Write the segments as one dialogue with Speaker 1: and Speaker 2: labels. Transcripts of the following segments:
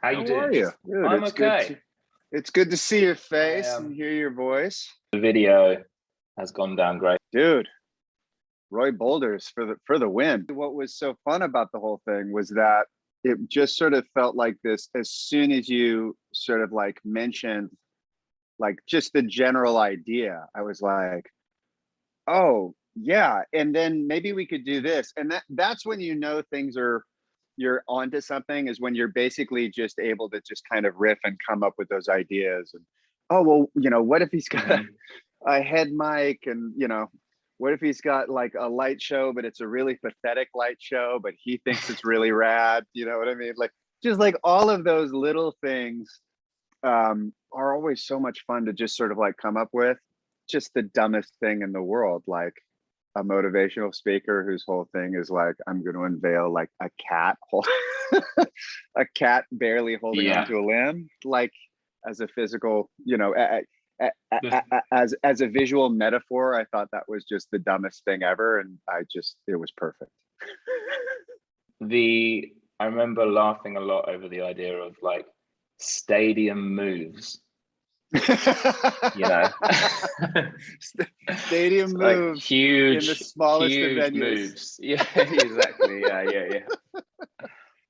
Speaker 1: How you doing?
Speaker 2: are you? Dude,
Speaker 1: I'm okay.
Speaker 2: It's good to see your face
Speaker 1: I,
Speaker 2: and hear your voice.
Speaker 1: the video has gone down great.
Speaker 2: Dude, Roy Boulders for the win. What was so fun about the whole thing was that it just sort of felt like this as soon as you sort of like mentioned like just the general idea. I was like, oh yeah, and then maybe we could do this. And that's when you know you're onto something, is when you're basically just able to just kind of riff and come up with those ideas. And oh well, what if he's got a head mic, and what if he's got like a light show, but it's a really pathetic light show, but he thinks it's really rad. You know what I mean? Like just like all of those little things are always so much fun to just sort of like come up with. Just the dumbest thing in the world, like a motivational speaker whose whole thing is like, I'm going to unveil like a cat, a cat barely holding onto a limb, like as a physical, as a visual metaphor. I thought that was just the dumbest thing ever, and it was perfect.
Speaker 1: I remember laughing a lot over the idea of like stadium moves.
Speaker 2: Stadium moves,
Speaker 1: like huge,
Speaker 2: in the smallest
Speaker 1: huge
Speaker 2: of venues.
Speaker 1: Moves. Yeah, exactly. Yeah.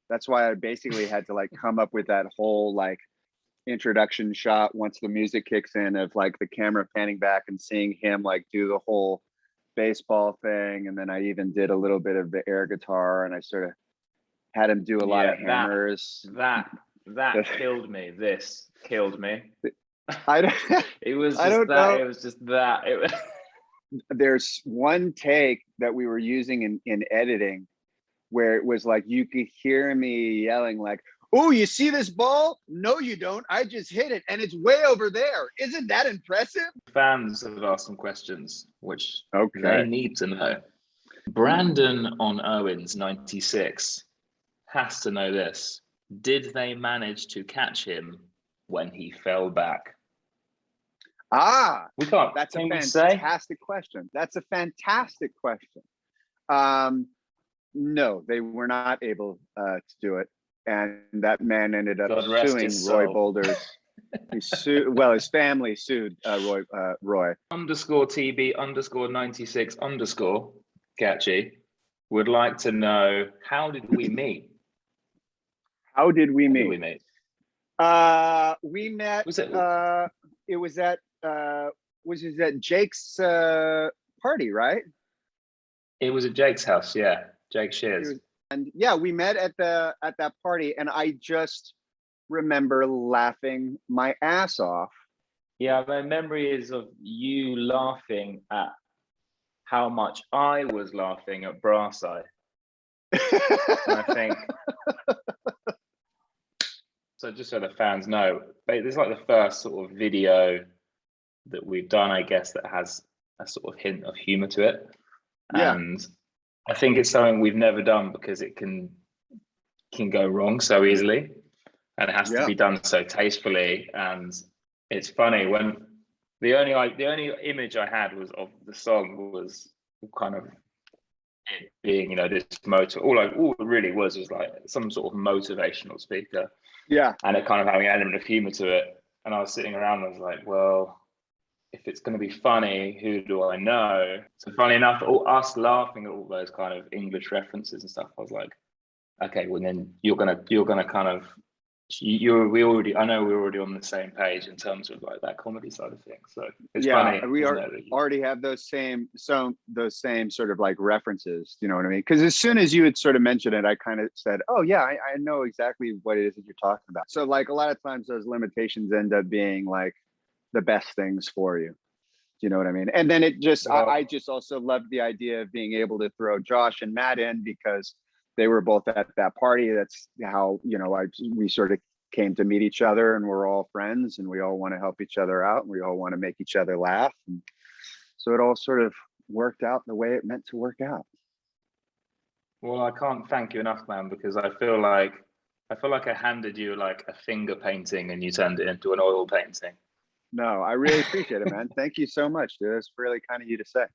Speaker 2: That's why I basically had to like come up with that whole like introduction shot once the music kicks in, of like the camera panning back and seeing him like do the whole baseball thing. And then I even did a little bit of the air guitar, and I sort of had him do a lot of hammers.
Speaker 1: That killed me. This killed me. It was just that.
Speaker 2: There's one take that we were using in editing where it was like you could hear me yelling like, "Oh, you see this ball? No, you don't. I just hit it, and it's way over there. Isn't that impressive?"
Speaker 1: Fans have asked some questions, which
Speaker 2: okay,
Speaker 1: they need to know. Brandon on Owens 96 has to know this. Did they manage to catch him when he fell back?
Speaker 2: We can't. That's a fantastic question. That's a fantastic question. No, they were not able to do it, and that man ended up suing Roy Boulders. His family sued Roy.
Speaker 1: _TB_96_ Catchy would like to know, how did we meet?
Speaker 2: How did we meet?
Speaker 1: We met.
Speaker 2: It was at Jake's party, right?
Speaker 1: It was at Jake's house, yeah. Jake Shears.
Speaker 2: And yeah, we met at that party, and I just remember laughing my ass off.
Speaker 1: Yeah, my memory is of you laughing at how much I was laughing at Brass Eye. And I think, so just so the fans know, this is like the first sort of video that we've done, I guess, that has a sort of hint of humor to it.
Speaker 2: Yeah.
Speaker 1: And I think it's something we've never done because it can go wrong so easily, and it has to be done so tastefully. And it's funny, when the only image I had was of the song was kind of it being, this motor. All it really was like some sort of motivational speaker.
Speaker 2: Yeah.
Speaker 1: And it kind of having an element of humor to it. And I was sitting around and I was like, well, if it's going to be funny, who do I know? So funny enough, us laughing at all those kind of English references and stuff, I was like, okay, well then you're gonna kind of, I know we're already on the same page in terms of like that comedy side of things. So it's funny.
Speaker 2: We already have those same sort of like references, you know what I mean? Because as soon as you had sort of mentioned it, I kind of said, oh yeah, I know exactly what it is that you're talking about. So like a lot of times those limitations end up being like the best things for you. You know what I mean? And then it just, I just also loved the idea of being able to throw Josh and Matt in, because they were both at that party. That's how, we sort of came to meet each other, and we're all friends, and we all want to help each other out, and we all want to make each other laugh. And so it all sort of worked out the way it meant to work out.
Speaker 1: Well, I can't thank you enough, man, because I feel like I handed you like a finger painting and you turned it into an oil painting.
Speaker 2: No, I really appreciate it, man. Thank you so much, dude. It's really kind of you to say.